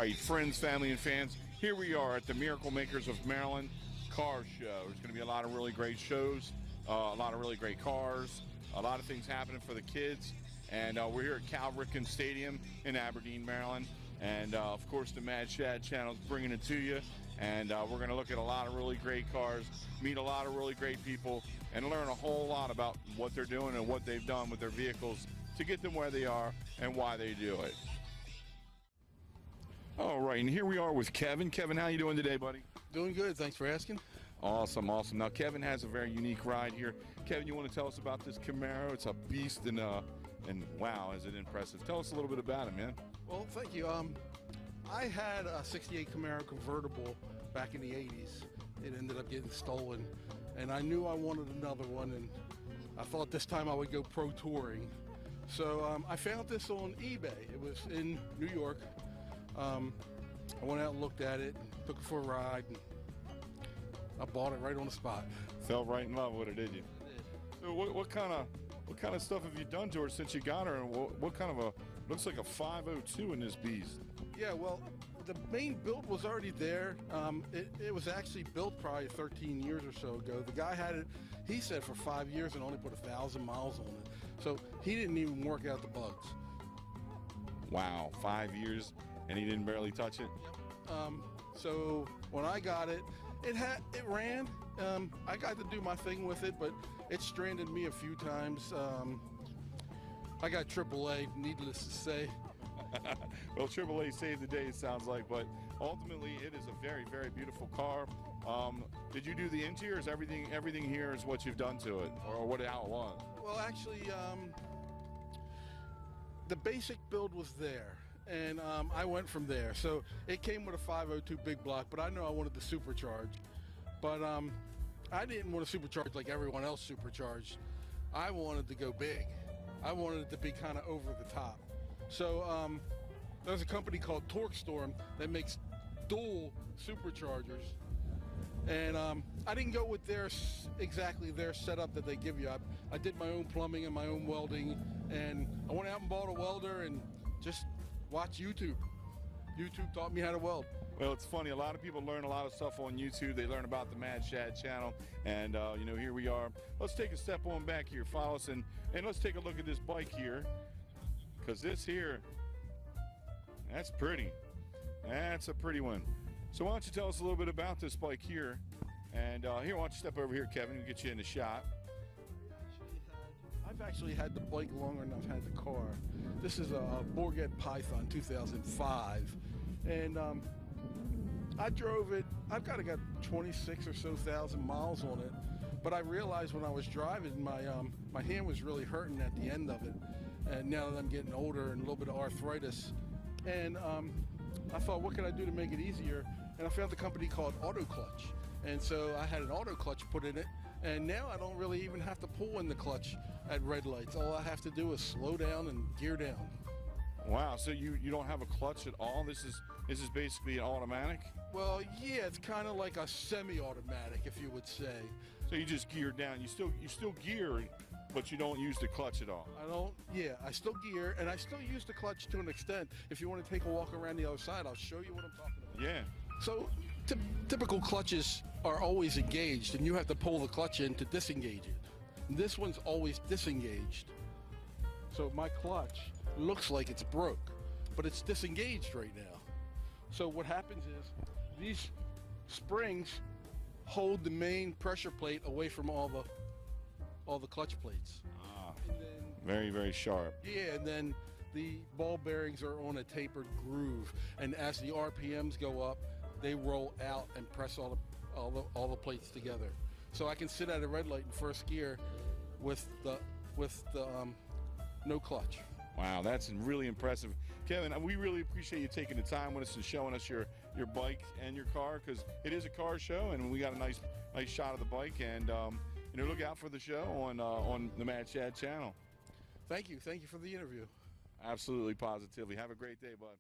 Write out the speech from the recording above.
right, friends, family, and fans, here we are at the Miracle Makers of Maryland car show. There's going to be a lot of really great shows, a lot of really great cars, a lot of things happening for the kids. And we're here at Cal Ripken Stadium in Aberdeen, Maryland. And, of course, the Mad Shad channel is bringing it to you. And we're going to look at a lot of really great cars, meet a lot of really great people, and learn a whole lot about what they're doing and what they've done with their vehicles to get them where they are and why they do it. All right, and here we are with Kevin. Kevin, how you doing today, buddy? Doing good, thanks for asking. Awesome, awesome. Now, Kevin has a very unique ride here. Kevin, you want to tell us about this Camaro? It's a beast, and wow, is it impressive. Tell us a little bit about it, man. Well, thank you. I had a 68 Camaro convertible back in the 80s. It ended up getting stolen, and I knew I wanted another one, and I thought this time I would go pro touring. So I found this on eBay. It was in New York. I went out and looked at it, and took it for a ride, and I bought it right on the spot. Fell right in love with it, did you? I did. So what kind of stuff have you done to her since you got her? And what kind of looks like a 502 in this beast? Yeah, well, the main build was already there. It was actually built probably 13 years or so ago. The guy had it, he said, for 5 years and only put 1,000 miles on it. So he didn't even work out the bugs. Wow, 5 years and he didn't barely touch it? So when I got it, it ran. I got to do my thing with it, but it stranded me a few times. I got AAA, needless to say. Well, AAA saved the day, it sounds like, but ultimately it is a very, very beautiful car. Did you do the interior? Is everything here is what you've done to it, or how it was? Well, actually, the basic build was there, and I went from there. So it came with a 502 big block, but I know I wanted the supercharge. But I didn't want to supercharge like everyone else supercharged. I wanted to go big. I wanted it to be kind of over the top. So there's a company called Torque Storm that makes dual superchargers, and I didn't go with exactly their setup that they give you. I did my own plumbing and my own welding, and I went out and bought a welder and just watched YouTube. YouTube taught me how to weld. Well, it's funny. A lot of people learn a lot of stuff on YouTube. They learn about the Mad Shad channel, and here we are. Let's take a step on back here. Follow us, and let's take a look at this bike here, because this here, that's pretty. That's a pretty one. So why don't you tell us a little bit about this bike here? And here, why don't you step over here, Kevin, and get you in the shot. I've actually had the bike longer than I've had the car. This is a Bourget Python 2005, and I drove it. I've got 26 or so thousand miles on it, but I realized when I was driving, my hand was really hurting at the end of it. And now that I'm getting older and a little bit of arthritis, and I thought, what can I do to make it easier? And I found a company called Auto Clutch, and so I had an auto clutch put in it, and now I don't really even have to pull in the clutch at red lights. All I have to do is slow down and gear down. Wow, so you don't have a clutch at all? This is basically an automatic? Well, yeah, it's kind of like a semi-automatic, if you would say. So you just gear down. You still gear, but you don't use the clutch at all? I don't. Yeah, I still gear, and I still use the clutch to an extent. If you want to take a walk around the other side, I'll show you what I'm talking about. Yeah. So typical clutches are always engaged, and you have to pull the clutch in to disengage it. This one's always disengaged. So my clutch looks like it's broke, but it's disengaged right now. So what happens is these springs hold the main pressure plate away from all the clutch plates. And then, very, very sharp. Yeah, and then the ball bearings are on a tapered groove, and as the RPMs go up, they roll out and press all the plates together. So I can sit at a red light in first gear with the no clutch. Wow, that's really impressive. Kevin, we really appreciate you taking the time with us and showing us your bike and your car, because it is a car show, and we got a nice shot of the bike. And look out for the show on the Mad Shad channel. Thank you for the interview. Absolutely, positively. Have a great day, bud.